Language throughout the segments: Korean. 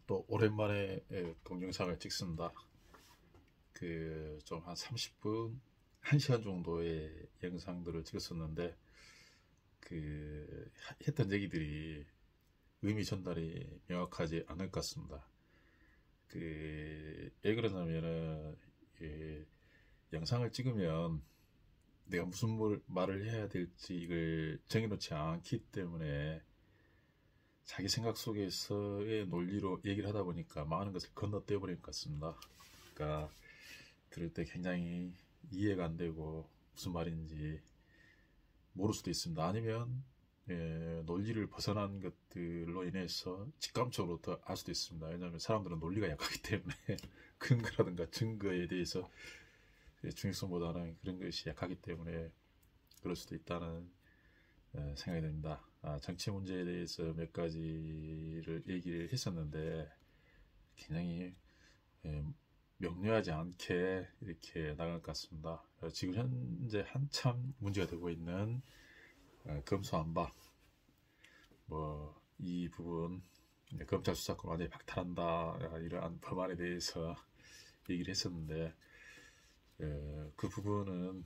또 오랜만에 동영상을 찍습니다. 좀 한 30분, 1시간 정도의 영상들을 찍었었는데 했던 얘기들이 의미 전달이 명확하지 않을 것 같습니다. 왜 그러냐면은 영상을 찍으면 내가 무슨 말을 해야 될지 이걸 정해놓지 않기 때문에 자기 생각 속에서의 논리로 얘기를 하다 보니까 많은 것을 건너뛰어 버린 것 같습니다. 그러니까 들을 때 굉장히 이해가 안 되고 무슨 말인지 모를 수도 있습니다. 아니면 논리를 벗어난 것들로 인해서 직감적으로 더 알 수도 있습니다. 왜냐하면 사람들은 논리가 약하기 때문에 근거라든가 증거에 대해서 중요성보다는 그런 것이 약하기 때문에 그럴 수도 있다는 생각이 듭니다. 정치 문제에 대해서 몇 가지를 얘기를 했었는데 굉장히 명료하지 않게 이렇게 나갈 것 같습니다. 지금 현재 한참 문제가 되고 있는 검수완박, 이 부분 검찰 수사권 완전히 박탈한다, 이러한 법안에 대해서 얘기를 했었는데 그 부분은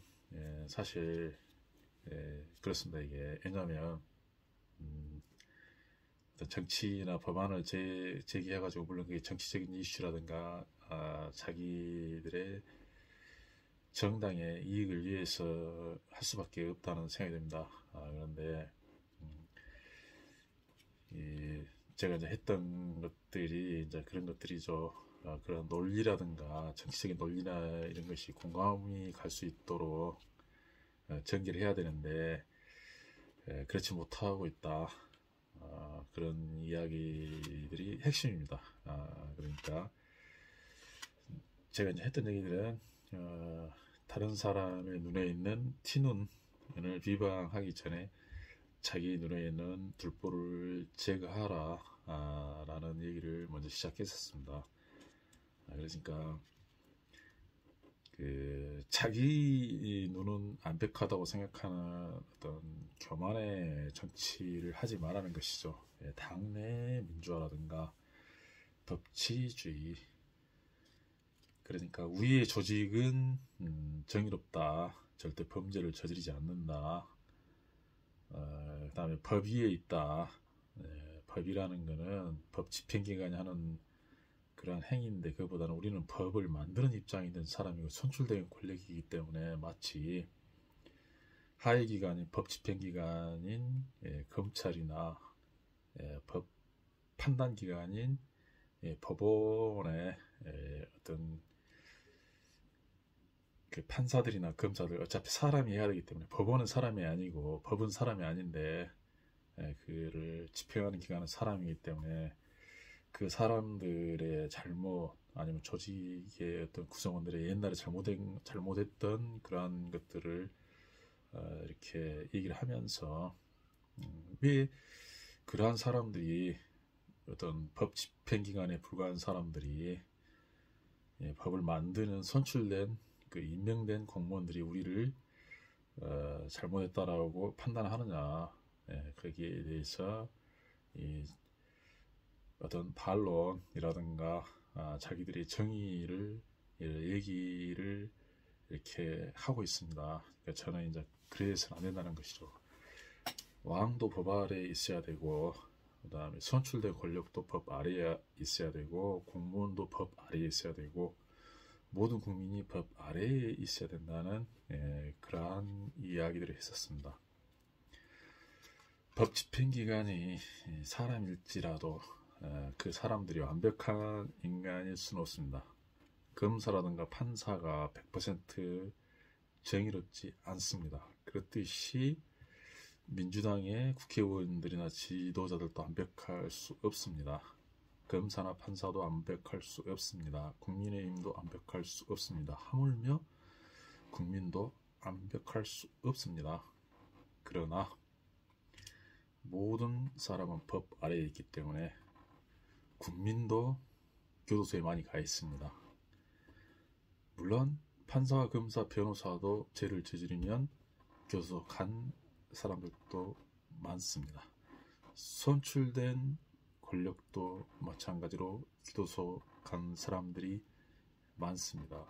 사실 그렇습니다. 이게 왜냐하면 정치나 법안을 제기해가지고 물론 그게 정치적인 이슈라든가 자기들의 정당의 이익을 위해서 할 수밖에 없다는 생각이 듭니다. 그런데 제가 이제 했던 것들이 이제 그런 것들이죠. 그런 논리라든가 정치적인 논리나 이런 것이 공감이 갈 수 있도록 전개를 해야 되는데 그렇지 못하고 있다. 그런 이야기들이 핵심입니다. 그러니까 제가 이제 했던 얘기들은 다른 사람의 눈에 있는 티눈을 비방하기 전에 자기 눈에 있는 둘보를 제거하라 라는 얘기를 먼저 시작했었습니다. 그러니까 자기 눈은 완벽하다고 생각하는 어떤 교만의 정치를 하지 말라는 것이죠. 당내 민주화라든가 법치주의, 그러니까 우리의 조직은 정의롭다, 절대 범죄를 저지르지 않는다, 그 다음에 법 위에 있다. 법이라는 거는 법 집행기관이 하는 그러한 행위인데 그보다는 우리는 법을 만드는 입장에 있는 사람이고 선출된 권력이기 때문에 마치 하위기관인 법 집행기관인 검찰이나 법 판단기관인 법원의 어떤 그 판사들이나 검사들, 어차피 사람이 해야 되기 때문에 법원은 사람이 아니고 법은 사람이 아닌데 그를 집행하는 기관은 사람이기 때문에 그 사람들의 잘못, 아니면 조직의 어떤 구성원들의 옛날에 잘못했던 그러한 것들을 이렇게 얘기를 하면서 왜 그러한 사람들이, 어떤 법 집행기관에 불과한 사람들이 법을 만드는 선출된 임명된 공무원들이 우리를 잘못했다라고 판단하느냐, 거기에 대해서 어떤 반론이라든가 자기들의 정의를 얘기를 이렇게 하고 있습니다. 그러니까 저는 이제 그래서는 안 된다는 것이죠. 왕도 법 아래에 있어야 되고, 그 다음에 선출된 권력도 법 아래에 있어야 되고, 공무원도 법 아래에 있어야 되고, 모든 국민이 법 아래에 있어야 된다는 그러한 이야기들을 했었습니다. 법 집행기관이 사람일지라도 그 사람들이 완벽한 인간일 수는 없습니다. 검사라든가 판사가 100% 정의롭지 않습니다. 그렇듯이 민주당의 국회의원들이나 지도자들도 완벽할 수 없습니다. 검사나 판사도 완벽할 수 없습니다. 국민의힘도 완벽할 수 없습니다. 하물며 국민도 완벽할 수 없습니다. 그러나 모든 사람은 법 아래에 있기 때문에 국민도 교도소에 많이 가 있습니다. 물론 판사와 검사, 변호사도 죄를 저지르면 교도소 간 사람들도 많습니다. 선출된 권력도 마찬가지로 기도소 간 사람들이 많습니다.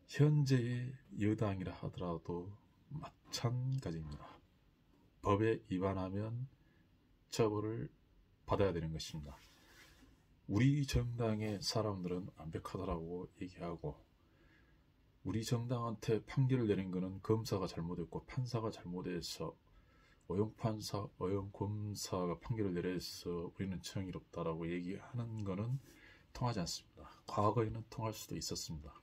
현재의 여당이라 하더라도 마찬가지입니다. 법에 위반하면 처벌을 받아야 되는 것입니다. 우리 정당의 사람들은 완벽하다라고 얘기하고, 우리 정당한테 판결을 내린 것은 검사가 잘못했고 판사가 잘못해서 오용판사, 오용검사가 판결을 내려서 우리는 정의롭다라고 얘기하는 것은 통하지 않습니다. 과거에는 통할 수도 있었습니다.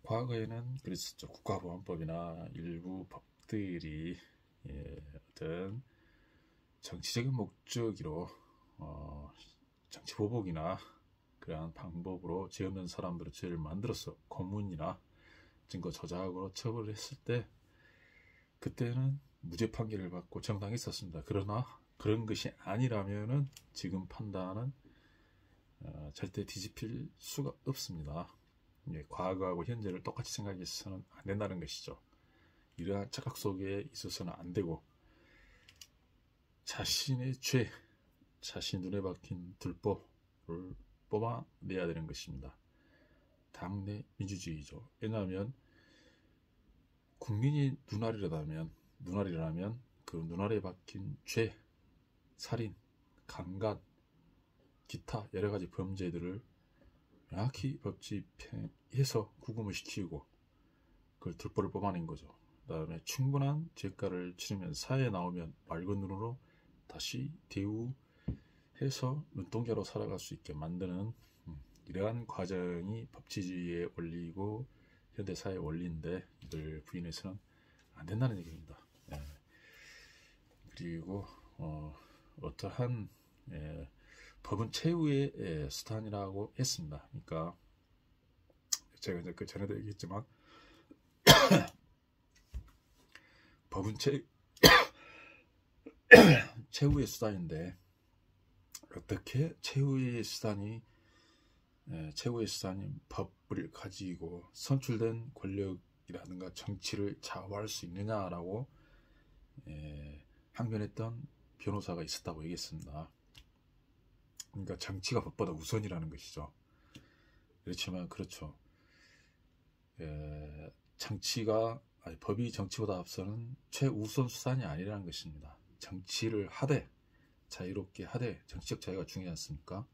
과거에는 그랬었죠. 국가보안법이나 일부 법들이 어떤 정치적인 목적으로 정치보복이나 그러한 방법으로 죄 없는 사람들을 죄를 만들어서 고문이나 증거 조작으로 처벌을 했을 때, 그때는 무죄 판결을 받고 정당이 있었습니다. 그러나 그런 것이 아니라면은 지금 판단은 절대 뒤집힐 수가 없습니다. 과거하고 현재를 똑같이 생각해서는 안 된다는 것이죠. 이러한 착각 속에 있어서는 안 되고, 자신의 죄, 자신 눈에 박힌 들보를 뽑아내야 되는 것입니다. 당내 민주주의죠. 왜냐하면 국민이 눈알이라면 그 눈알에 박힌 죄, 살인, 강간, 기타 여러가지 범죄들을 명확히 법 집행해서 구금을 시키고 그걸 들보를 뽑아낸 거죠. 그 다음에 충분한 죄가를 치르면 사회에 나오면 맑은 눈으로 다시 대우해서 눈동자로 살아갈 수 있게 만드는 이러한 과정이 법치주의의 원리이고 현대사회의 원리인데, 이걸 부인해서는 안 된다는 얘기입니다. 그리고 어떠한 법은 최후의 수단이라고 했습니다. 그러니까 제가 이제 그 전에도 얘기했지만 법은 최후의 수단인데, 어떻게 최후의 수단인 법을 가지고 선출된 권력이라든가 정치를 좌우할 수 있느냐라고 항변했던 변호사가 있었다고 얘기했습니다. 그러니까 정치가 법보다 우선이라는 것이죠. 그렇지만 그렇죠. 법이 정치보다 앞서는 최우선 수단이 아니라는 것입니다. 정치를 하되, 자유롭게 하되, 정치적 자유가 중요하지 않습니까?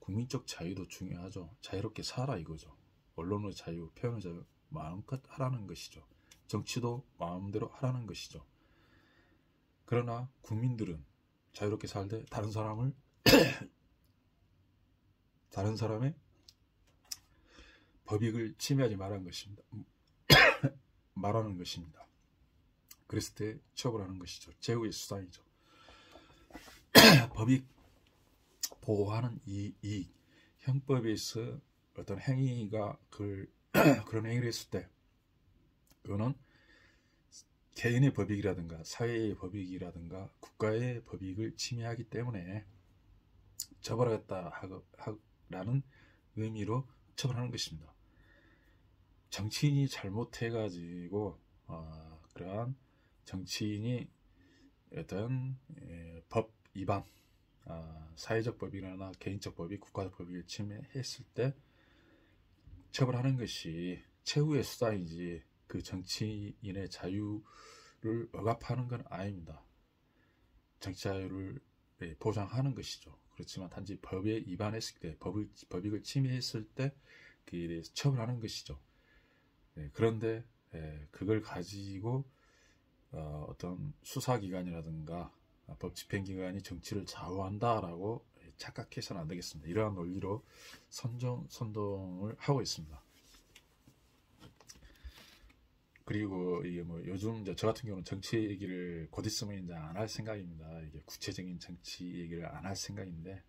국민적 자유도 중요하죠. 자유롭게 살아 이거죠. 언론의 자유, 표현의 자유 마음껏 하라는 것이죠. 정치도 마음대로 하라는 것이죠. 그러나 국민들은 자유롭게 살되 다른 사람의 법익을 침해하지 말라는 것입니다. 말하는 것입니다. 그랬을 때 처벌하는 것이죠. 최후의 수단이죠. 법익 보호하는 이 형법에서 어떤 행위가 그런 행위를 했을 때, 그거는 개인의 법익이라든가 사회의 법익이라든가 국가의 법익을 침해하기 때문에 처벌하겠다라는 의미로 처벌하는 것입니다. 정치인이 잘못해가지고 그러한 정치인이 어떤 법 위반, 사회적 법이나 개인적 법이 국가적 법익을 침해했을 때 처벌하는 것이 최후의 수단이지, 그 정치인의 자유를 억압하는 건 아닙니다. 정치 자유를 보장하는 것이죠. 그렇지만 단지 법에 위반했을 때, 법익을 침해했을 때 그에 대해서 처벌하는 것이죠. 그런데 그걸 가지고 어떤 수사기관이라든가 법집행기관이 정치를 좌우한다라고 착각해서는 안 되겠습니다. 이러한 논리로 선동을 하고 있습니다. 그리고 이게 요즘 저 같은 경우는 정치 얘기를 곧 있으면 이제 안 할 생각입니다. 이게 구체적인 정치 얘기를 안 할 생각인데,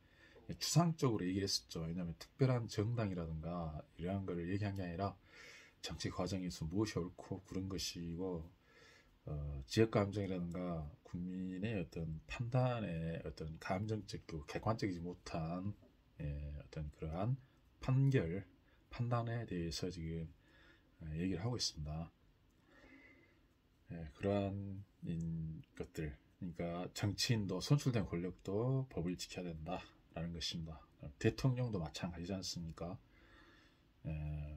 추상적으로 얘기를 했었죠. 왜냐하면 특별한 정당이라든가 이러한 거를 얘기한 게 아니라 정치 과정에서 무엇이 옳고 그런 것이고, 지역 감정이라든가 국민의 어떤 판단의 어떤 감정적이고 객관적이지 못한 어떤 그러한 판단에 대해서 지금 얘기를 하고 있습니다. 그러한 것들, 그러니까 정치인도 선출된 권력도 법을 지켜야 된다라는 것입니다. 대통령도 마찬가지지 않습니까?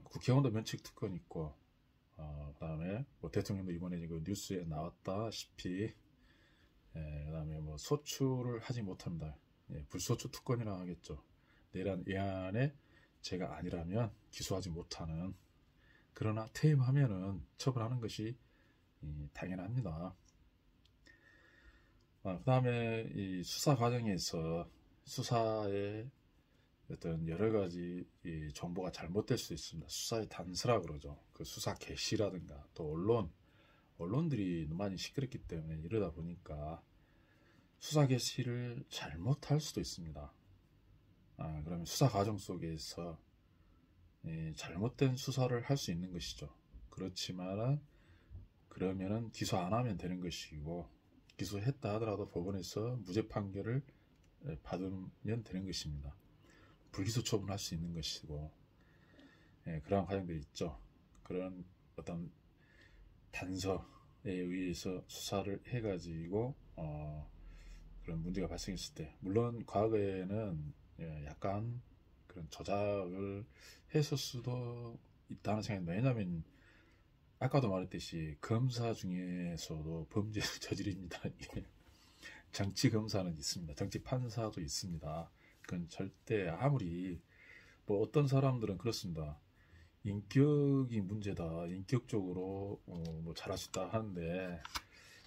국회의원도 면책특권 있고, 그다음에 뭐 대통령도 이번에 그 뉴스에 나왔다시피, 그다음에 뭐 소출을 하지 못한다. 불소추 특권이라고 하겠죠. 내란 예안에 제가 아니라면 기소하지 못하는, 그러나 퇴임하면은 처벌하는 것이 당연합니다. 그다음에 이 수사 과정에서 수사의 어떤 여러 가지 이 정보가 잘못될 수 있습니다. 수사의 단서라 그러죠. 그 수사 개시라든가 또 언론들이 많이 시끄럽기 때문에 이러다 보니까 수사 개시를 잘못할 수도 있습니다. 그러면 수사 과정 속에서 잘못된 수사를 할 수 있는 것이죠. 그렇지만 그러면은 기소 안 하면 되는 것이고, 기소했다 하더라도 법원에서 무죄 판결을 받으면 되는 것입니다. 불기소 처분할 수 있는 것이고, 그러한 과정들이 있죠. 그런 어떤 단서에 의해서 수사를 해가지고 그런 문제가 발생했을 때, 물론 과거에는 약간 그런 조작을 했을 수도 있다는 생각이, 왜냐하면 아까도 말했듯이 검사 중에서도 범죄를 저지릅니다. 정치 검사는 있습니다. 정치 판사도 있습니다. 그건 절대, 아무리 뭐 어떤 사람들은 그렇습니다. 인격이 문제다, 인격적으로 뭐 잘할 수 있다 하는데,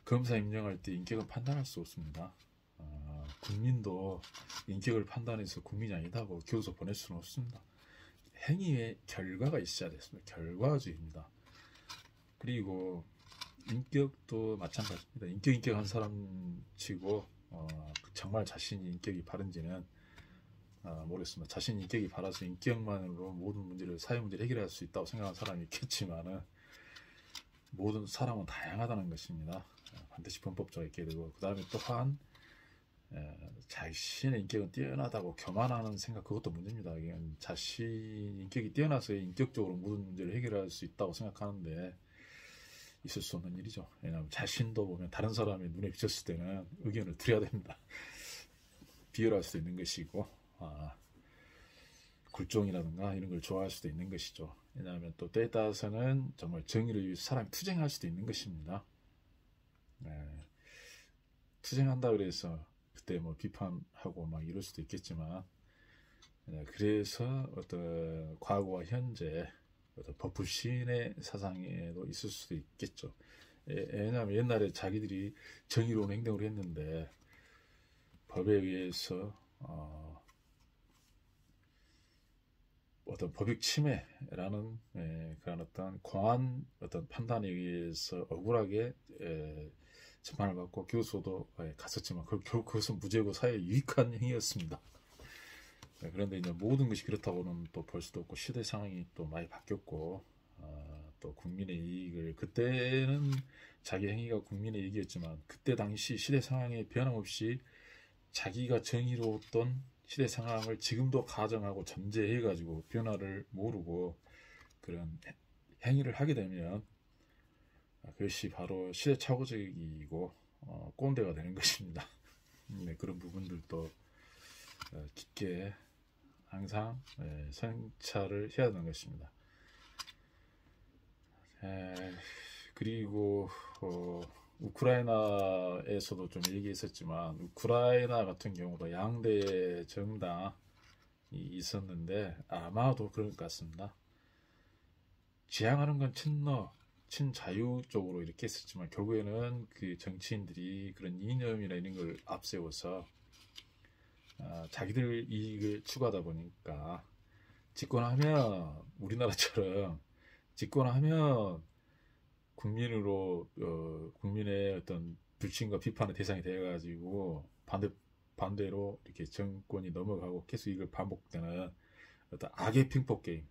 검사 임명할 때 인격은 판단할 수 없습니다. 국민도 인격을 판단해서 국민이 아니다고 교도소 보낼 수는 없습니다. 행위의 결과가 있어야 됐습니다. 결과주의입니다. 그리고 인격도 마찬가지입니다. 인격한 사람 치고 정말 자신이 인격이 바른지는 모르겠습니다. 자신 인격이 바라서 인격만으로 모든 문제를, 사회 문제를 해결할 수 있다고 생각하는 사람이 있겠지만은, 모든 사람은 다양하다는 것입니다. 반드시 범법자가 있게 되고, 그 다음에 또한 자신의 인격은 뛰어나다고 교만하는 생각, 그것도 문제입니다. 자신 인격이 뛰어나서 인격적으로 모든 문제를 해결할 수 있다고 생각하는데 있을 수 없는 일이죠. 왜냐하면 자신도 보면 다른 사람의 눈에 비쳤을 때는 의견을 드려야 됩니다. 비열할 수도 있는 것이고, 굴종이라든가 이런 걸 좋아할 수도 있는 것이죠. 왜냐하면 또 때에 따라서는 정말 정의를 위해서 사람이 투쟁할 수도 있는 것입니다. 투쟁한다 그래서 그때 뭐 비판하고 막 이럴 수도 있겠지만, 그래서 어떤 과거와 현재 어떤 법불신의 사상에도 있을 수도 있겠죠. 왜냐하면 옛날에 자기들이 정의로운 행동을 했는데 법에 의해서 어떤 법익 침해라는 그런 어떤 공안 어떤 판단에 의해서 억울하게 재판을 받고 교도소도 갔었지만 결국 그것은 무죄고 사회에 유익한 행위였습니다. 그런데 이제 모든 것이 그렇다고는 또 볼 수도 없고, 시대 상황이 또 많이 바뀌었고, 또 국민의 이익을, 그때는 자기 행위가 국민의 이익이었지만 그때 당시 시대 상황에 변함없이 자기가 정의로웠던 시대 상황을 지금도 가정하고 전제해가지고 변화를 모르고 그런 행위를 하게 되면 그것이 바로 시대착오적이고 꼰대가 되는 것입니다. 그런 부분들도 깊게 항상 성찰을 해야 하는 것입니다. 그리고 우크라이나에서도 좀 얘기했었지만, 우크라이나 같은 경우도 양대 정당이 있었는데 아마도 그럴 것 같습니다. 지향하는 건 친자유 쪽으로 이렇게 했었지만, 결국에는 그 정치인들이 그런 이념이나 이런 걸 앞세워서 자기들 이익을 추구하다 보니까, 집권하면 우리나라처럼 집권하면 국민의 어떤 불신과 비판의 대상이 되어가지고 반대로 이렇게 정권이 넘어가고 계속 이걸 반복되는 어떤 악의 핑퐁 게임.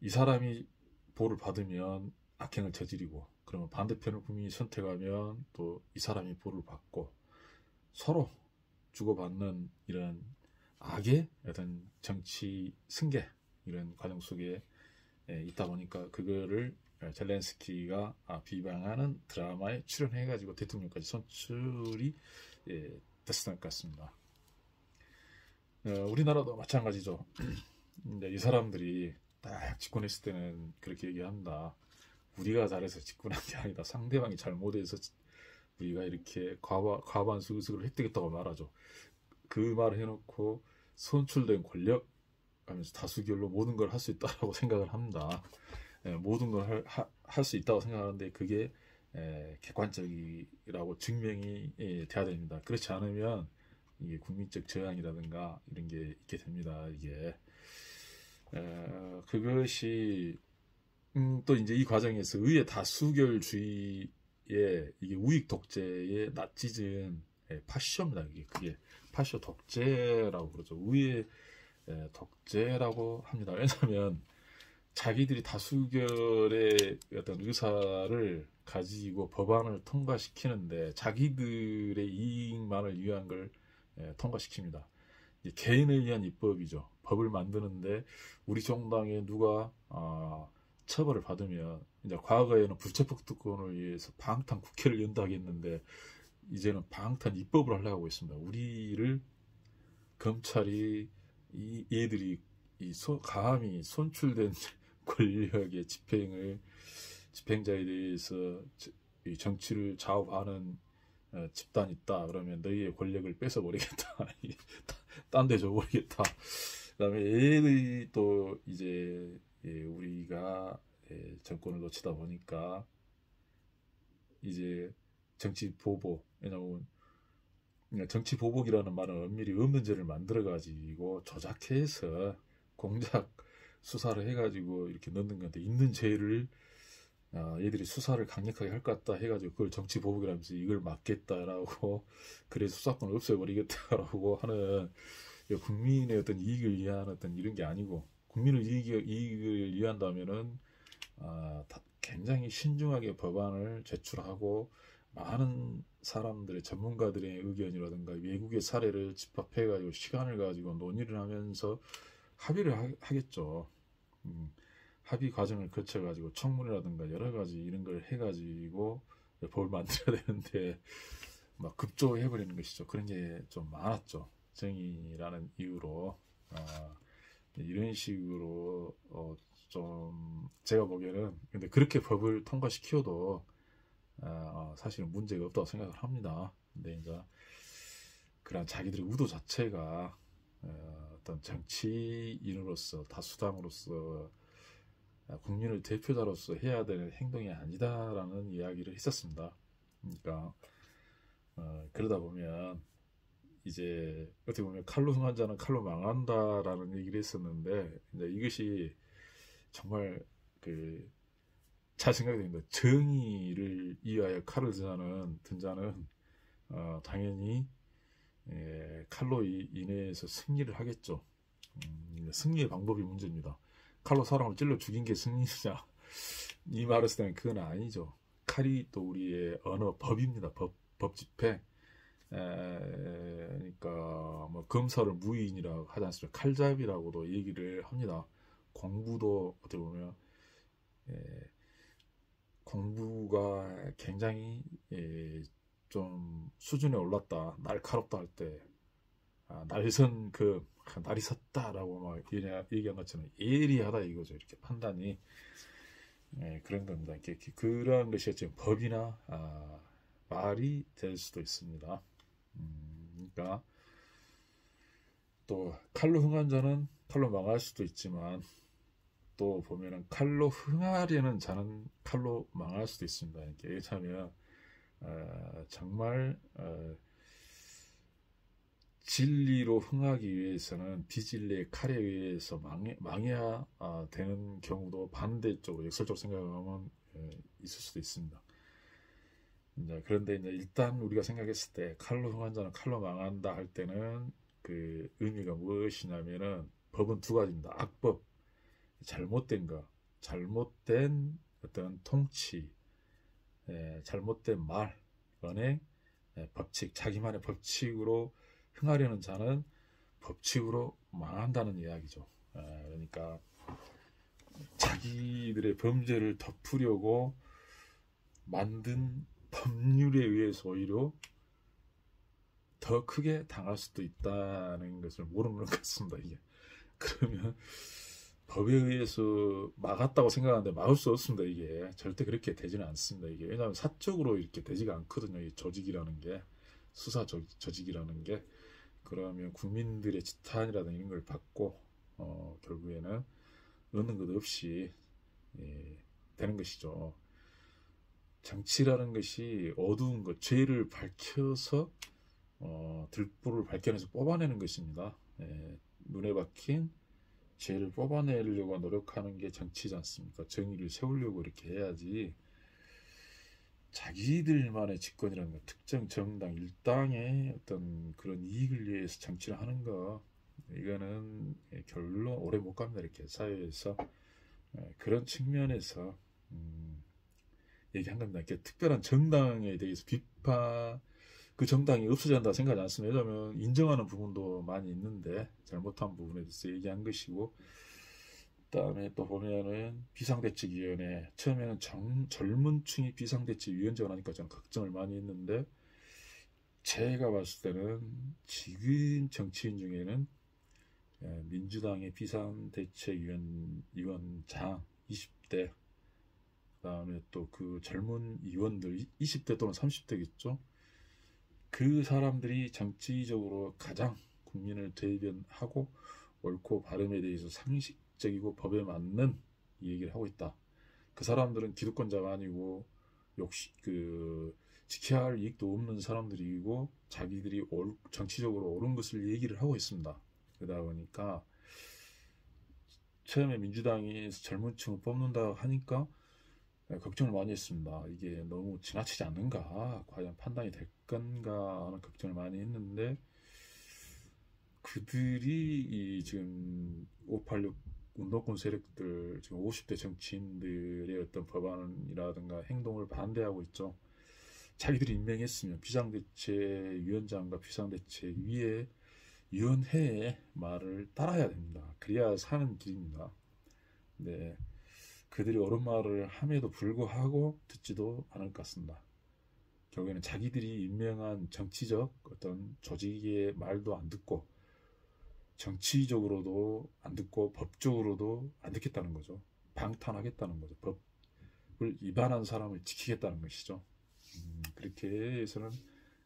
이 사람이 보를 받으면 악행을 저지르고, 그러면 반대편을 국민이 선택하면 또 이 사람이 보를 받고, 서로 주고받는 이런 악의 어떤 정치 승계, 이런 과정 속에 있다 보니까 그거를 젤렌스키가 비방하는 드라마에 출연해가지고 대통령까지 선출이 됐을 것 같습니다. 우리나라도 마찬가지죠. 이 사람들이 딱 집권했을 때는 그렇게 얘기합니다. 우리가 잘해서 집권한 게 아니다. 상대방이 잘못해서 우리가 이렇게 과반 수익을 획득했다고 말하죠. 그 말을 해놓고 선출된 권력 하면서 다수결로 모든 걸 할 수 있다고 생각을 합니다. 모든 걸 할 수 있다고 생각하는데 그게 객관적이라고 증명이 돼야 됩니다. 그렇지 않으면 이게 국민적 저항이라든가 이런 게 있게 됩니다. 이게 그것이 또 이제 이 과정에서 의회 다수결주의의 이게 우익 독재의 나치즘 파쇼입니다. 그게 파쇼 독재라고 그러죠. 의회 독재라고 합니다. 왜냐하면 자기들이 다수결의 어떤 의사를 가지고 법안을 통과시키는데 자기들의 이익만을 위한 걸 통과시킵니다. 개인을 위한 입법이죠. 법을 만드는데 우리 정당에 누가 처벌을 받으면 이제 과거에는 불체포 특권을 위해서 방탄 국회를 연다고 했는데 이제는 방탄 입법을 하려고 하고 있습니다. 우리를 검찰이 얘들이 감히 선출된 권력의 집행자에 대해서 정치를 좌우하는 집단이 있다. 그러면 너희의 권력을 뺏어버리겠다. 딴 데 줘버리겠다. 그 다음에 얘들이 또 이제 우리가 정권을 놓치다 보니까 이제 정치 보복, 왜냐면 정치 보복이라는 말은 엄밀히 없는 죄를 만들어 가지고 조작해서 공작 수사를 해가지고 이렇게 넣는 건데 있는 죄를 얘들이 수사를 강력하게 할 것 같다 해가지고 그걸 정치 보복이라면서 이걸 막겠다라고 그래서 수사권을 없애버리겠다라고 하는 국민의 어떤 이익을 위한 어떤 이런 게 아니고 국민의 이익을 위한다면은 굉장히 신중하게 법안을 제출하고 많은 사람들의 전문가들의 의견이라든가 외국의 사례를 집합해가지고 시간을 가지고 논의를 하면서 합의를 하겠죠. 합의 과정을 거쳐가지고 청문회라든가 여러 가지 이런 걸 해가지고 법을 만들어야 되는데 막 급조해버리는 것이죠. 그런 게 좀 많았죠. 정의라는 이유로 이런 식으로 좀 제가 보기에는 근데 그렇게 법을 통과시켜도 사실은 문제가 없다고 생각을 합니다. 근데 이제 그런 자기들의 의도 자체가 어떤 정치인으로서 다수당으로서 국민을 대표자로서 해야 되는 행동이 아니다라는 이야기를 했었습니다. 그러니까 그러다 보면 이제 어떻게 보면 칼로 흥한 칼로 망한다라는 얘기를 했었는데 이제 이것이 정말 잘 생각이 됩니다. 정의를 위하여 칼을 든 자는 당연히 칼로 인해서 승리를 하겠죠. 승리의 방법이 문제입니다. 칼로 사람을 찔러 죽인 게 승리냐? 이 말을 했을 때는 그건 아니죠. 칼이 또 우리의 언어, 법입니다. 법 집행. 그러니까 뭐 검사를 무인이라고 하지 않습니까? 칼잡이라고도 얘기를 합니다. 공부도 어떻게 보면 공부가 굉장히 좀 수준에 올랐다, 날카롭다 할 때 날선 날이 섰다라고 막 얘기한 것처럼 예리하다 이거죠. 이렇게 판단이 그런 겁니다. 그런 것이 지금 법이나 말이 될 수도 있습니다. 그러니까 또 칼로 흥한 자는 칼로 망할 수도 있지만 또 보면은 칼로 흥하려는 자는 칼로 망할 수도 있습니다. 이렇게 참면 정말 진리로 흥하기 위해서는 비진리의 칼에 의해서 망해야 되는 경우도 반대쪽으로 역설적으로 생각하면 있을 수도 있습니다. 그런데 이제 일단 우리가 생각했을 때 칼로 흥한 자는 칼로 망한다 할 때는 그 의미가 무엇이냐면은 법은 두 가지입니다. 악법, 잘못된 것, 잘못된 어떤 통치, 잘못된 말, 언행, 법칙, 자기만의 법칙으로 흥하려는 자는 법칙으로 망한다는 이야기죠. 그러니까 자기들의 범죄를 덮으려고 만든 법률에 의해서 오히려 더 크게 당할 수도 있다는 것을 모르는 것 같습니다. 이게 그러면 법에 의해서 막았다고 생각하는데 막을 수 없습니다. 이게 절대 그렇게 되지는 않습니다. 이게 왜냐하면 사적으로 이렇게 되지가 않거든요. 이 조직이라는 게, 수사 조직이라는 게. 그러면 국민들의 지탄이라든가 이런 걸 받고 결국에는 얻는 것 없이 되는 것이죠. 정치라는 것이 어두운 것, 죄를 밝혀서 들불을 밝혀내서 뽑아내는 것입니다. 눈에 박힌 죄를 뽑아내려고 노력하는 게 정치지 않습니까? 정의를 세우려고 이렇게 해야지, 자기들만의 집권이라는 거, 특정 정당, 일당의 어떤 그런 이익을 위해서 정치를 하는 거, 이거는 결론 오래 못 갑니다. 이렇게 사회에서. 그런 측면에서 얘기한 겁니다. 이렇게 특별한 정당에 대해서 비판, 그 정당이 없어져야 한다 생각하지 않습니다. 왜냐하면 인정하는 부분도 많이 있는데 잘못한 부분에 대해서 얘기한 것이고, 그다음에 또 보면은 비상대책위원회, 처음에는 젊은 층이 비상대책위원장을 하니까 저는 걱정을 많이 했는데, 제가 봤을 때는 지금 정치인 중에는 민주당의 비상대책위원장 20대, 그다음에 또 그 젊은 의원들 20대 또는 30대겠죠. 그 사람들이 정치적으로 가장 국민을 대변하고 옳고 바름에 대해서 상식적이고 법에 맞는 얘기를 하고 있다. 그 사람들은 기득권자가 아니고 지켜야 할 이익도 없는 사람들이고 자기들이 정치적으로 옳은 것을 얘기를 하고 있습니다. 그러다 보니까 처음에 민주당이 젊은 층을 뽑는다 하니까 걱정을 많이 했습니다. 이게 너무 지나치지 않는가, 과연 판단이 될 건가 하는 걱정을 많이 했는데, 그들이 지금 586 운동권 세력들, 지금 50대 정치인들의 어떤 법안이라든가 행동을 반대하고 있죠. 자기들이 임명했으면 비상대책위원장과 비상대책위원회의 말을 따라야 됩니다. 그래야 사는 길입니다. 네. 그들이 옳은 말을 함에도 불구하고 듣지도 않을 것 같습니다. 결국에는 자기들이 임명한 정치적 어떤 조직의 말도 안 듣고, 정치적으로도 안 듣고 법적으로도 안 듣겠다는 거죠. 방탄하겠다는 거죠. 법을 위반한 사람을 지키겠다는 것이죠. 그렇게 해서는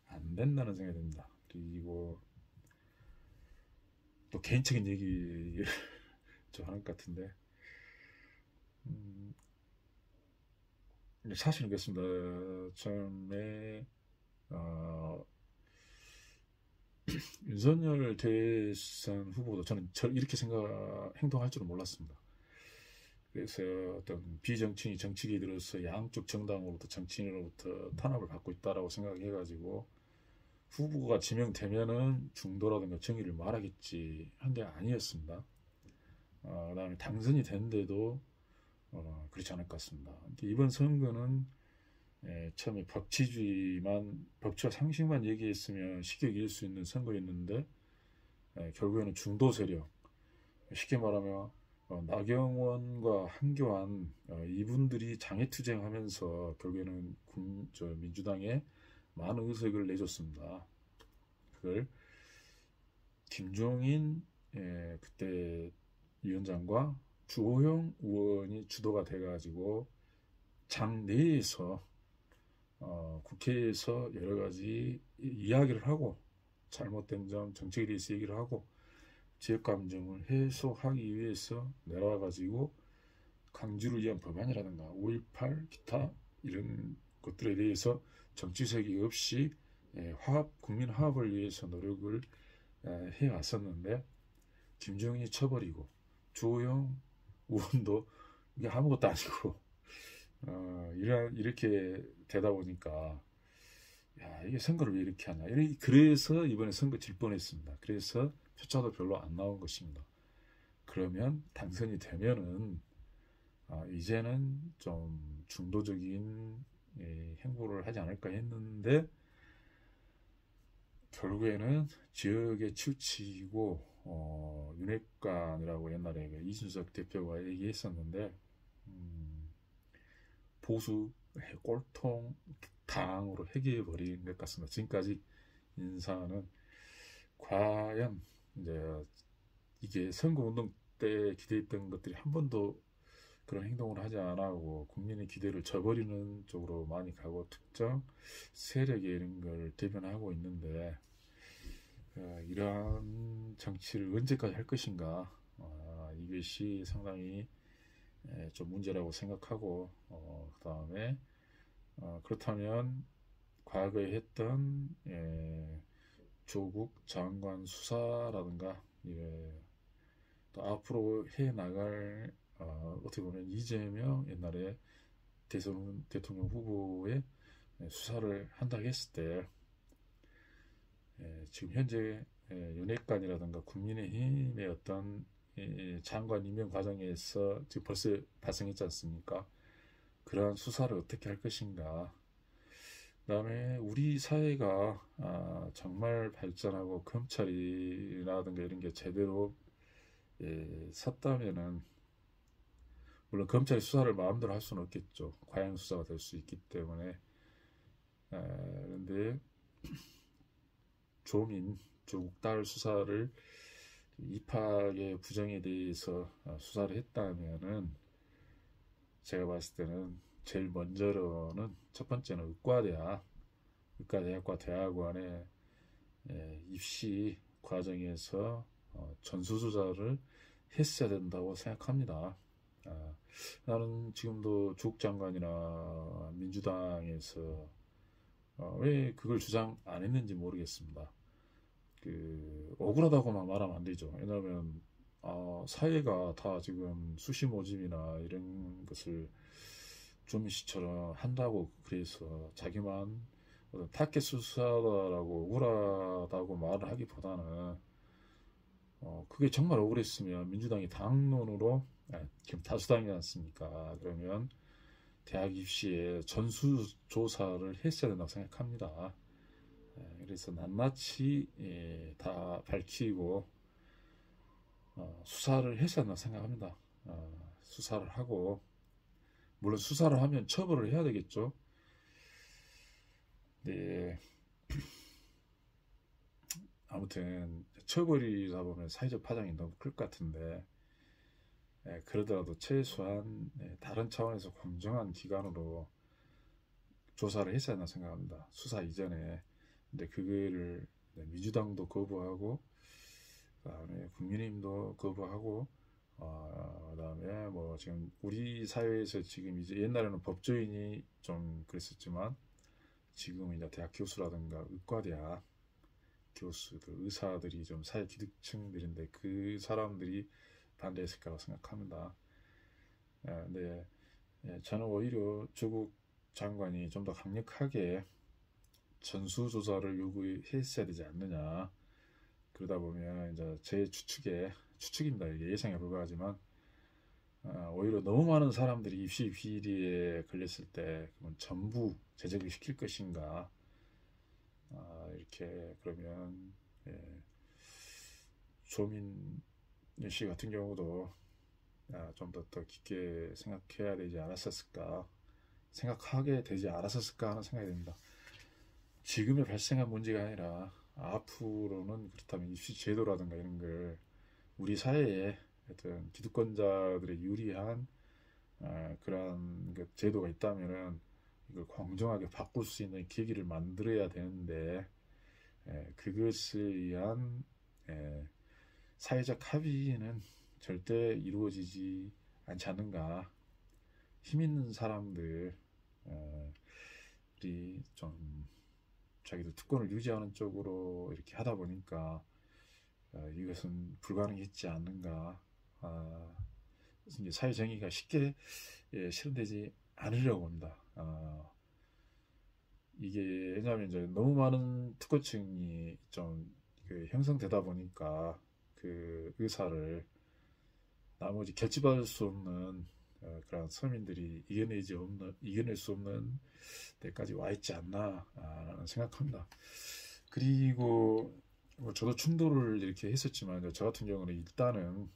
안 된다는 생각이 듭니다. 그리고 또 개인적인 얘기를 좀 하는 것 같은데, 사실은 그렇습니다. 처음에 윤석열 대선 후보도 저는 이렇게 행동할 줄은 몰랐습니다. 그래서 어떤 비정치인이 정치계에 들어서 양쪽 정당으로부터, 정치인으로부터 탄압을 받고 있다라고 생각해가지고 후보가 지명되면은 중도라든가 정의를 말하겠지 한 게 아니었습니다. 그다음에 당선이 됐는데도 그렇지 않을 것 같습니다. 이번 선거는 처음에 법치와 상식만 얘기했으면 쉽게 이길 수 있는 선거였는데, 결국에는 중도 세력, 쉽게 말하면 나경원과 한교안, 이분들이 장애투쟁하면서 결국에는 민주당에 많은 의석을 내줬습니다. 그걸 김종인 그때 위원장과 주호영 의원이 주도가 돼가지고 당 내에서 국회에서 여러 가지 이야기를 하고, 잘못된 점, 정책에 대해서 얘기를 하고, 지역 감정을 해소하기 위해서 내려와가지고 강주를 위한 법안이라든가 5.18 기타 이런 것들에 대해서 정치색이 없이 국민 화합을 위해서 노력을 해왔었는데, 김정인이 쳐버리고 주호영 의원도 이게 아무것도 아니고 이렇게 되다 보니까, 야, 이게 선거를 왜 이렇게 하냐, 그래서 이번에 선거 질 뻔했습니다. 그래서 표차도 별로 안 나온 것입니다. 그러면 당선이 되면은 이제는 좀 중도적인 행보를 하지 않을까 했는데, 결국에는 지역에 치우치고 윤핵관이라고 옛날에 이준석 대표가 얘기했었는데 보수 꼴통 당으로 해결해버린 것 같습니다. 지금까지 인사는 과연 이제 이게 선거운동 때 기대했던 것들이 한 번도 그런 행동을 하지 않고 국민의 기대를 저버리는 쪽으로 많이 가고 특정 세력의 이런 걸 대변하고 있는데 이러한 정치를 언제까지 할 것인가 이것이 상당히 좀 문제라고 생각하고 그 다음에 그렇다면 과거에 했던 조국 장관 수사라든가 또 앞으로 해 나갈 어떻게 보면 이재명 옛날에 대통령 후보의 수사를 한다고 했을 때 지금 현재 윤핵관이라든가 국민의힘의 어떤 장관 임명 과정에서 지금 벌써 발생했지 않습니까? 그러한 수사를 어떻게 할 것인가. 그 다음에 우리 사회가 정말 발전하고 검찰이라든가 이런 게 제대로 섰다면은 물론 검찰이 수사를 마음대로 할 수는 없겠죠. 과잉 수사가 될 수 있기 때문에 그런데 조국 딸 수사를 입학의 부정에 대해서 수사를 했다면은 제가 봤을 때는 제일 먼저로는 첫 번째는 의과대학과 대학원의 입시 과정에서 전수조사를 했어야 된다고 생각합니다. 나는 지금도 조국 장관이나 민주당에서 왜 그걸 주장 안 했는지 모르겠습니다. 억울하다고만 말하면 안 되죠. 왜냐하면 사회가 다 지금 수시모집이나 이런 것을 조미씨처럼 한다고 그래서 자기만 타겟 수사다라고 억울하다고 말을 하기보다는 그게 정말 억울했으면 민주당이 당론으로 지금 다수당이지 않습니까? 그러면 대학 입시에 전수조사를 했어야 된다고 생각합니다. 그래서 낱낱이 다 밝히고 수사를 했어야 된다고 생각합니다. 수사를 하고 물론 수사를 하면 처벌을 해야 되겠죠. 네. 아무튼 처벌이다 보면 사회적 파장이 너무 클 것 같은데 그러더라도 최소한 다른 차원에서 공정한 기관으로 조사를 했어야 한다고 생각합니다. 수사 이전에. 근데 그거를 민주당도 거부하고 그다음에 국민의힘도 거부하고 그다음에 뭐 지금 우리 사회에서 지금 이제 옛날에는 법조인이 좀 그랬었지만 지금은 이제 대학 교수라든가 의과대학 교수들, 의사들이 좀 사회 기득층들인데 그 사람들이 반대했을 거라고 생각합니다. 근데 저는 오히려 조국 장관이 좀 더 강력하게 전수조사를 요구했어야 되지 않느냐. 그러다 보면 이제 제 추측입니다. 이게 예상에 불과하지만 오히려 너무 많은 사람들이 입시 비리에 걸렸을 때 그러면 전부 제적을 시킬 것인가. 이렇게 그러면 조민희 씨 같은 경우도 좀 더 깊게 생각해야 되지 않았었을까, 생각하게 되지 않았었을까 하는 생각이 듭니다. 지금에 발생한 문제가 아니라 앞으로는 그렇다면 입시 제도라든가 이런 걸 우리 사회에 하여튼 기득권자들의 유리한 그러한 제도가 있다면은 이걸 공정하게 바꿀 수 있는 계기를 만들어야 되는데 그것을 위한 사회적 합의는 절대 이루어지지 않지 않는가. 힘 있는 사람들이 좀 자기들 특권을 유지하는 쪽으로 이렇게 하다 보니까 이것은 불가능했지 않는가. 그래서 이제 사회 정의가 쉽게 실현되지 않으려고 합니다. 이게 왜냐하면 이제 너무 많은 특권층이 좀 형성되다 보니까 그 의사를 나머지 결집할 수 없는 그런 서민들이 이겨낼 수 없는 데까지 와 있지 않나 라는 생각합니다. 그리고 뭐 저도 충돌을 이렇게 했었지만 저 같은 경우는 일단은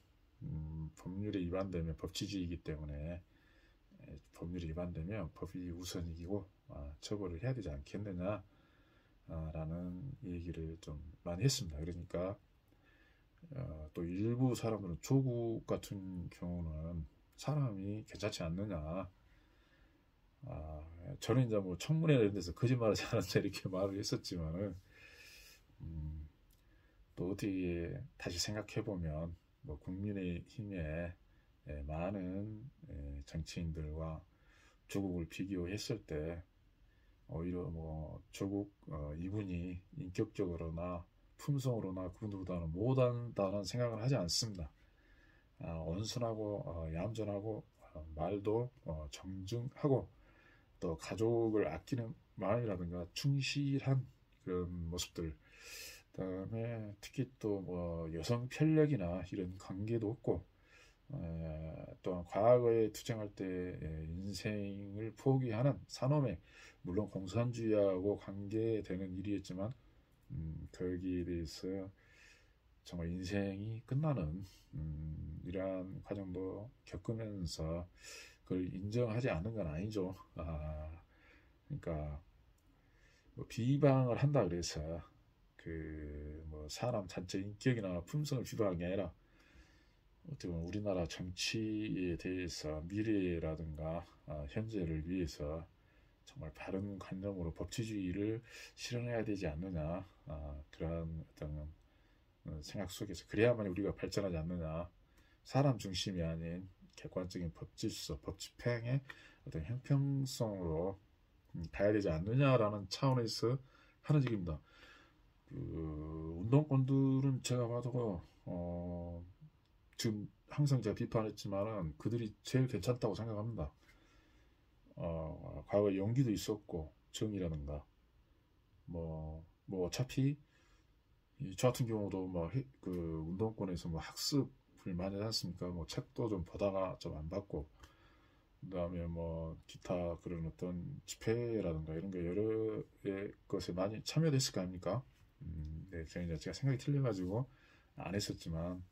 법률에 위반되면 법치주의이기 때문에 법률이 위반되면 법이 우선이기고 처벌을 해야 되지 않겠느냐 라는 얘기를 좀 많이 했습니다. 그러니까 또 일부 사람들은 조국 같은 경우는 사람이 괜찮지 않느냐, 저는 이제 뭐 청문회 이런 데서 거짓말하지 않았냐 이렇게 말을 했었지만은 또 어떻게 다시 생각해 보면 뭐 국민의힘에 많은 정치인들과 조국을 비교했을 때 오히려 뭐 조국 이분이 인격적으로나 품성으로나 그분들보다는 못한다는 생각을 하지 않습니다. 온순하고 얌전하고 말도 정중하고 또 가족을 아끼는 마음이라든가 충실한 그런 모습들, 그다음에 특히 또 뭐 여성 편력이나 이런 관계도 없고 또한 과거에 투쟁할 때 인생을 포기하는 산업에 물론 공산주의하고 관계되는 일이었지만 거기에 대해서 정말 인생이 끝나는 이러한 과정도 겪으면서 그걸 인정하지 않는 건 아니죠. 그러니까 뭐 비방을 한다 그래서 그 뭐 사람 전체 인격이나 품성을 비방한 게 아니라 어떻게 보면 우리나라 정치에 대해서 미래라든가 현재를 위해서 정말 바른 관념으로 법치주의를 실현해야 되지 않느냐, 그러한 어떤 생각 속에서 그래야만 우리가 발전하지 않느냐, 사람 중심이 아닌 객관적인 법질서, 법집행의 어떤 형평성으로 가야 되지 않느냐라는 차원에서 하는 얘기입니다. 그 운동권들은 제가 봐도 지금 항상 제가 비판했지만은 그들이 제일 괜찮다고 생각합니다. 과거에 용기도 있었고 정의라든가 뭐 어차피 저 같은 경우도 그 운동권에서 뭐 학습을 많이 하지 않습니까? 뭐 책도 좀 보다가 좀 안 받고, 그다음에 뭐 기타 그런 어떤 집회라든가 이런 거 여러 것에 많이 참여됐을 거 아닙니까? 네, 제가 생각이 틀려가지고 안 했었지만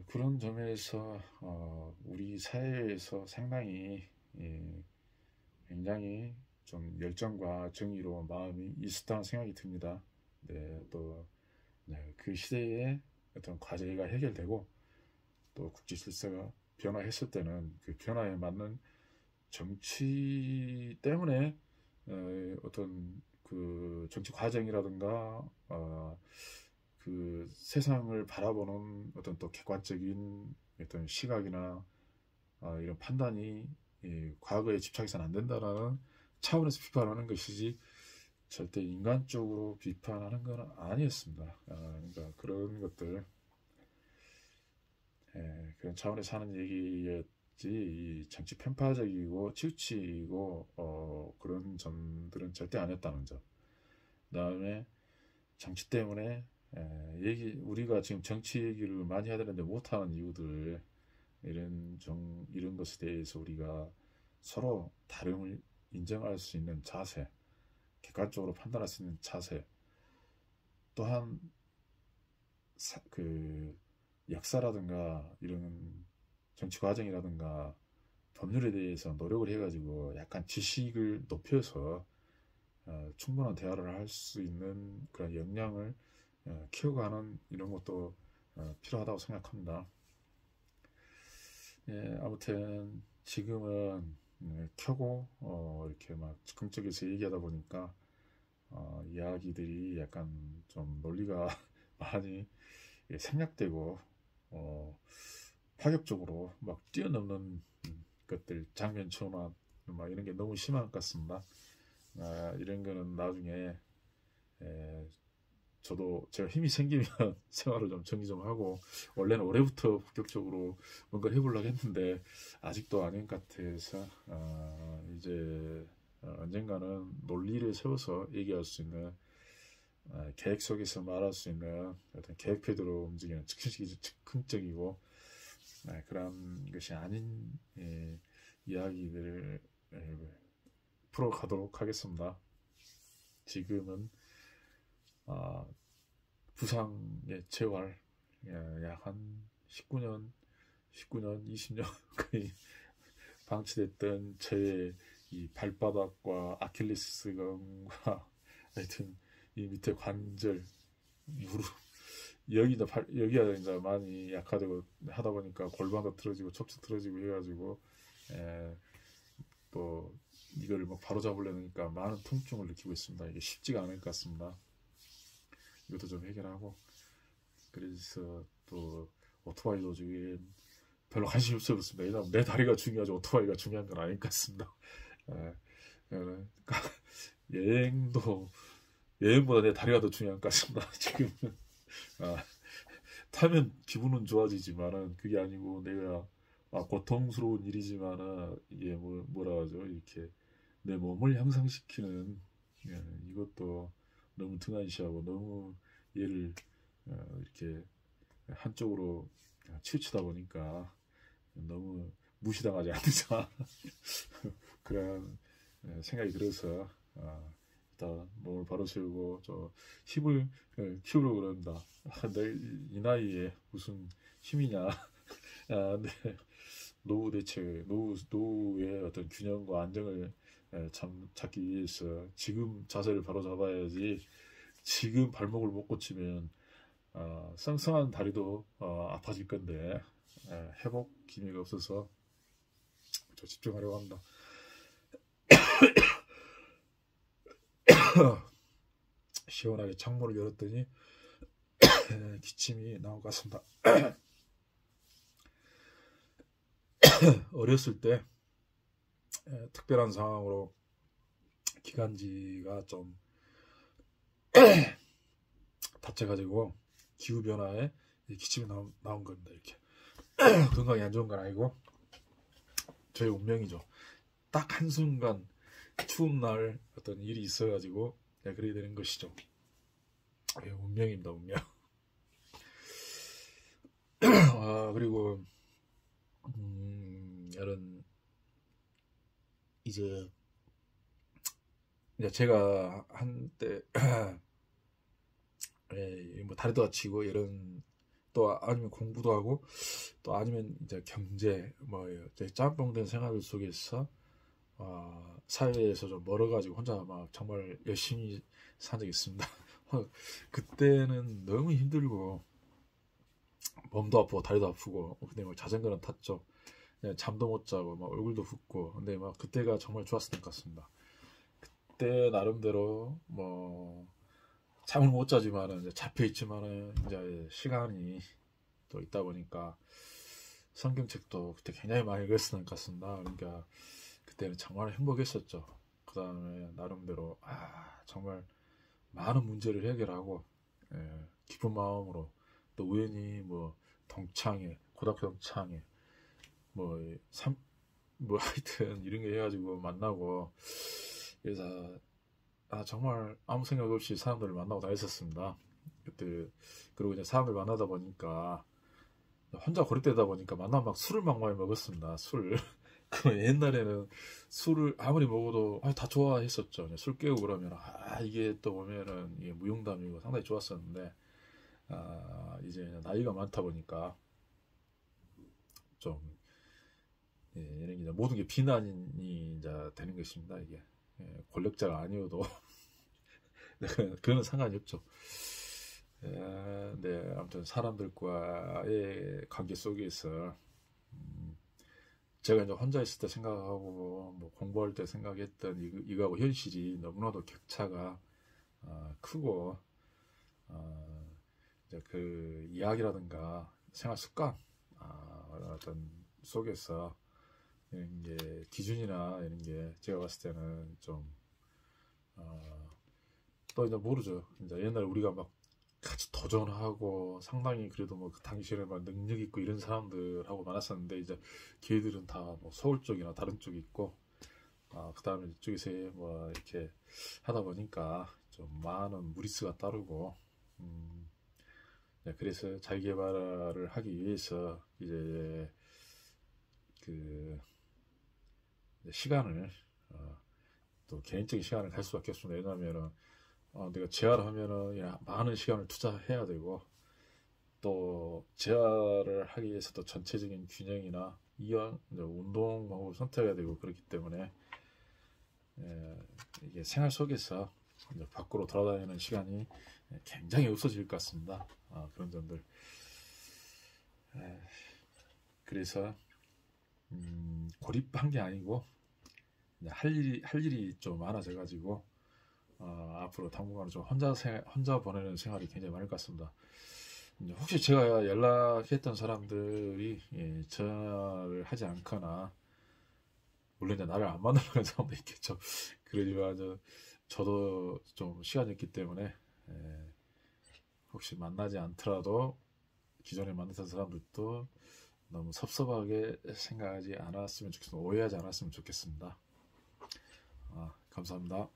그런 점에서 우리 사회에서 상당히 굉장히 좀 열정과 정의로 마음이 있었다는 생각이 듭니다. 네, 또 그 시대에 어떤 과제가 해결되고 또 국제 질서가 변화했을 때는 그 변화에 맞는 정치 때문에 어떤 그 정치 과정이라든가 그 세상을 바라보는 어떤 또 객관적인 어떤 시각이나 이런 판단이 과거에 집착해서는 안 된다라는 차원에서 비판하는 것이지 절대 인간적으로 비판하는 건 아니었습니다. 그러니까 그런 것들, 그런 차원에서 하는 얘기였지 이 정치 편파적이고 치우치고 그런 점들은 절대 아니었다는 점. 그다음에 정치 때문에 우리가 지금 정치 얘기를 많이 해야 되는데 못하는 이유들, 이런 것에 대해서 우리가 서로 다름을 인정할 수 있는 자세, 객관적으로 판단할 수 있는 자세, 또한 그 역사라든가 이런 정치 과정이라든가 법률에 대해서 노력을 해가지고 약간 지식을 높여서 충분한 대화를 할 수 있는 그런 역량을 키워가는 이런 것도 필요하다고 생각합니다. 아무튼 지금은 켜고 이렇게 막 즉흥적에서 얘기하다 보니까 이야기들이 약간 좀 논리가 많이 생략되고 파격적으로 막 뛰어넘는 것들, 장면 전환 막 이런 게 너무 심한 것 같습니다. 이런 거는 나중에 저도 제가 힘이 생기면 생활을 좀 정리 좀 하고, 원래는 올해부터 본격적으로 뭔가 해보려고 했는데 아직도 아닌 것 같아서 이제 언젠가는 논리를 세워서 얘기할 수 있는, 계획 속에서 말할 수 있는 어떤 계획표대로 움직이는 즉흥적이고 그런 것이 아닌 이야기들을 풀어가도록 하겠습니다. 지금은 부상의 재활 약 한 19년, 20년 거의 방치됐던 제 이 발바닥과 아킬레스건과 하여튼 이 밑에 관절, 무릎 여기가 이제 많이 약화되고 하다 보니까 골반도 틀어지고 척추 틀어지고 해가지고 또 이걸 막 바로 잡으려니까 많은 통증을 느끼고 있습니다. 이게 쉽지가 않을 것 같습니다. 이것도 좀 해결하고, 그래서 또 오토바이도 지금 별로 관심이 없어졌습니다. 왜냐면 내 다리가 중요하지 오토바이가 중요한 건 아닌 것 같습니다. 그러니까 여행보다 내 다리가 더 중요한 것 같습니다. 지금은 타면 기분은 좋아지지만은 그게 아니고 내가 고통스러운 일이지만은 이게 뭐라 하죠? 이렇게 내 몸을 향상시키는 이것도 너무 등한시하고 너무 얘를 이렇게 한쪽으로 치우치다 보니까 너무 무시당하지 않는다 그런 생각이 들어서 일단 몸을 바로 세우고 저 힘을 키우려고 그런다. 이 나이에 무슨 힘이냐. 근데 노후 대책, 노후의 어떤 균형과 안정을 찾기 위해서 지금 자세를 바로 잡아야지. 지금 발목을 못 고치면 쌍쌍한 다리도 아파질 건데 회복 기미가 없어서 저 집중하려고 합니다. 시원하게 창문을 열었더니 기침이 나온 것 같습니다. 어렸을 때 특별한 상황으로 기관지가 좀 다쳐가지고 기후변화에 기침이 나온 겁니다. 이렇게 건강이 안 좋은 건 아니고 저의 운명이죠. 딱 한순간 추운 날 어떤 일이 있어가지고 그렇게 되는 것이죠. 운명입니다. 운명. 그리고 이런 이제 제가 한때 뭐 다리도 다치고 이런 또 아니면 공부도 하고 또 아니면 이제 경제 뭐 짬뽕된 생활 속에서 사회에서 좀 멀어가지고 혼자 막 정말 열심히 산 적이 있습니다. 그때는 너무 힘들고 몸도 아프고 다리도 아프고 근데 뭐 자전거는 탔죠. 잠도 못 자고 막 얼굴도 붓고 근데 막 그때가 정말 좋았을 것 같습니다. 그때 나름대로 뭐 잠을 못 자지만은 잡혀 있지만은 이제 시간이 또 있다 보니까 성경책도 그때 굉장히 많이 읽었을 것 같습니다. 그러니까 그때는 정말 행복했었죠. 그 다음에 나름대로 정말 많은 문제를 해결하고 기쁜 마음으로 또 우연히 뭐 동창회 고등학교 동창회 뭐 하여튼 이런 게 해가지고 만나고 그래서 정말 아무 생각 없이 사람들을 만나고 다녔었습니다. 그때 그리고 이제 사람들 만나다 보니까 혼자 고립되다 보니까 만나면 막 술을 막 많이 먹었습니다. 술. 그 옛날에는 술을 아무리 먹어도 다 좋아했었죠. 술 깨고 그러면 이게 또 보면은 이게 무용담이고 상당히 좋았었는데 이제 나이가 많다 보니까 좀 이런 게 모든 게 비난이 이제 되는 것입니다. 이게 권력자가 아니어도 그거는 상관이 없죠. 네, 아무튼 사람들과의 관계 속에서 제가 이제 혼자 있을 때 생각하고 뭐 공부할 때 생각했던 이거하고 현실이 너무나도 격차가 크고 이제 그 이야기라든가 생활 습관 어떤 속에서 이런 게 기준이나 이런 게 제가 봤을 때는 좀 또 이제 모르죠. 이제 옛날에 우리가 막 같이 도전하고 상당히 그래도 뭐 그 당시에는 막 능력 있고 이런 사람들하고 많았었는데 이제 걔들은 다 뭐 서울 쪽이나 다른 쪽에 있고 그 다음에 이쪽에서 뭐 이렇게 하다 보니까 좀 많은 무리수가 따르고 그래서 자기 개발을 하기 위해서 이제 그 시간을 또 개인적인 시간을 갈 수밖에 없습니다. 왜냐하면은 내가 재활하면은 많은 시간을 투자해야 되고 또 재활을 하기 위해서도 전체적인 균형이나 이완 운동 방법을 선택해야 되고 그렇기 때문에 이게 생활 속에서 밖으로 돌아다니는 시간이 굉장히 없어질 것 같습니다. 그런 점들. 그래서 고립한 게 아니고 할 일이 좀 많아져가지고 앞으로 당분간은 좀 혼자 보내는 생활이 굉장히 많을 것 같습니다. 혹시 제가 연락했던 사람들이 전화를 하지 않거나 물론 이제 나를 안 만나러 가는 사람도 있겠죠. 그러지만 저도 좀 시간이 없기 때문에 혹시 만나지 않더라도 기존에 만났던 사람들도 너무 섭섭하게 생각하지 않았으면 좋겠습니다. 오해하지 않았으면 좋겠습니다. 감사합니다.